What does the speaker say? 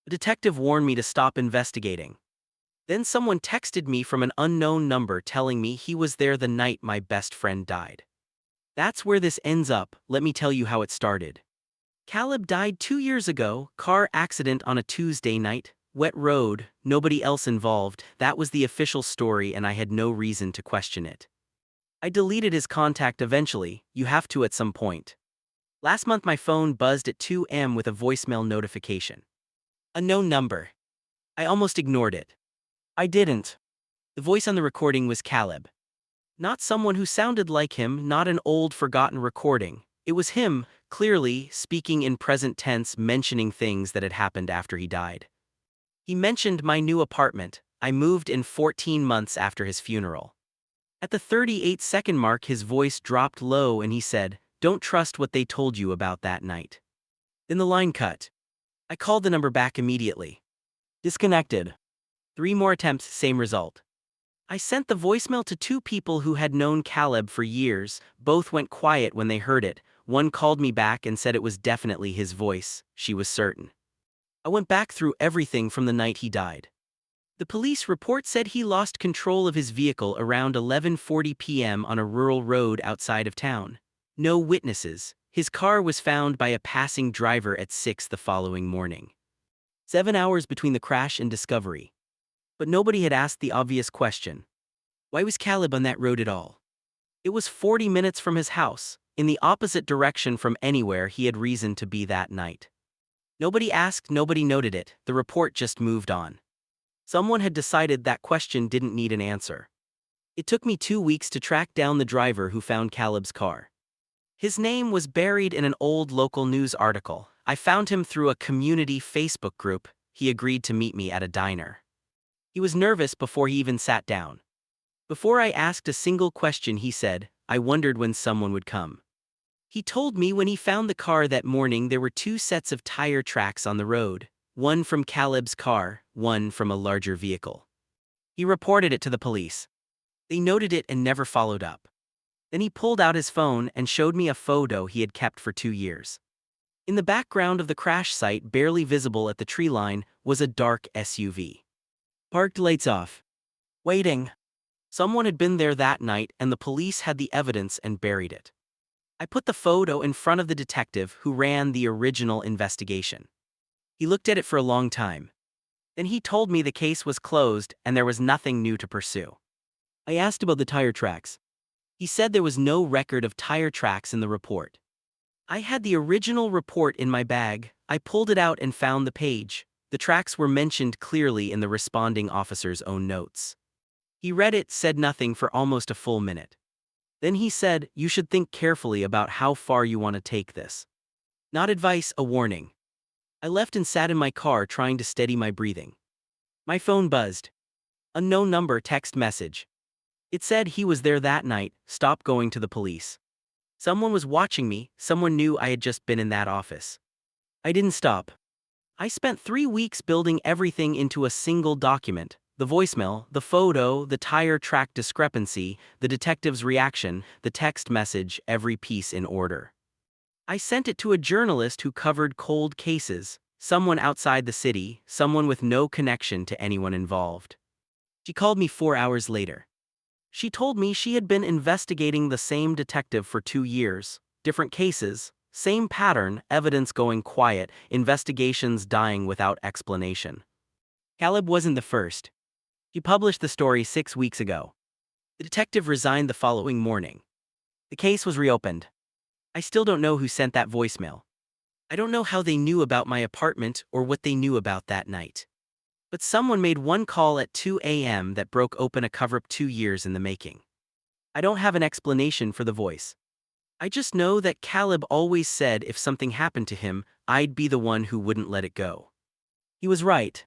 A detective warned me to stop investigating. Then someone texted me from an unknown number telling me he was there the night my best friend died. That's where this ends up. Let me tell you how it started. Caleb died 2 years ago, car accident on a Tuesday night, wet road, nobody else involved. That was the official story and I had no reason to question it. I deleted his contact eventually, you have to at some point. Last month my phone buzzed at 2 a.m. with a voicemail notification. A known number. I almost ignored it. I didn't. The voice on the recording was Caleb. Not someone who sounded like him, not an old forgotten recording. It was him, clearly, speaking in present tense, mentioning things that had happened after he died. He mentioned my new apartment. I moved in 14 months after his funeral. At the 38-second mark his voice dropped low and he said, "Don't trust what they told you about that night." Then the line cut. I called the number back immediately. Disconnected. 3 more attempts, same result. I sent the voicemail to 2 people who had known Caleb for years. Both went quiet when they heard it. One called me back and said it was definitely his voice, she was certain. I went back through everything from the night he died. The police report said he lost control of his vehicle around 11:40 p.m. on a rural road outside of town. No witnesses. His car was found by a passing driver at 6 the following morning. 7 hours between the crash and discovery. But nobody had asked the obvious question. Why was Caleb on that road at all? It was 40 minutes from his house, in the opposite direction from anywhere he had reason to be that night. Nobody asked, nobody noted it, the report just moved on. Someone had decided that question didn't need an answer. It took me 2 weeks to track down the driver who found Caleb's car. His name was buried in an old local news article. I found him through a community Facebook group. He agreed to meet me at a diner. He was nervous before he even sat down. Before I asked a single question he said, "I wondered when someone would come." He told me when he found the car that morning there were 2 sets of tire tracks on the road, one from Caleb's car, one from a larger vehicle. He reported it to the police. They noted it and never followed up. Then he pulled out his phone and showed me a photo he had kept for 2 years. In the background of the crash site, barely visible at the tree line, was a dark SUV. Parked, lights off. Waiting. Someone had been there that night and the police had the evidence and buried it. I put the photo in front of the detective who ran the original investigation. He looked at it for a long time. Then he told me the case was closed and there was nothing new to pursue. I asked about the tire tracks. He said there was no record of tire tracks in the report. I had the original report in my bag. I pulled it out and found the page. The tracks were mentioned clearly in the responding officer's own notes. He read it, said nothing for almost a full minute. Then he said, "You should think carefully about how far you want to take this. Not advice, a warning." I left and sat in my car trying to steady my breathing. My phone buzzed. Unknown number, text message. It said he was there that night, stop going to the police. Someone was watching me, someone knew I had just been in that office. I didn't stop. I spent 3 weeks building everything into a single document. The voicemail, the photo, the tire track discrepancy, the detective's reaction, the text message, every piece in order. I sent it to a journalist who covered cold cases, someone outside the city, someone with no connection to anyone involved. She called me 4 hours later. She told me she had been investigating the same detective for 2 years, different cases, same pattern, evidence going quiet, investigations dying without explanation. Caleb wasn't the first. She published the story 6 weeks ago. The detective resigned the following morning. The case was reopened. I still don't know who sent that voicemail. I don't know how they knew about my apartment or what they knew about that night. But someone made one call at 2 a.m. that broke open a cover-up 2 years in the making. I don't have an explanation for the voice. I just know that Caleb always said if something happened to him, I'd be the one who wouldn't let it go. He was right.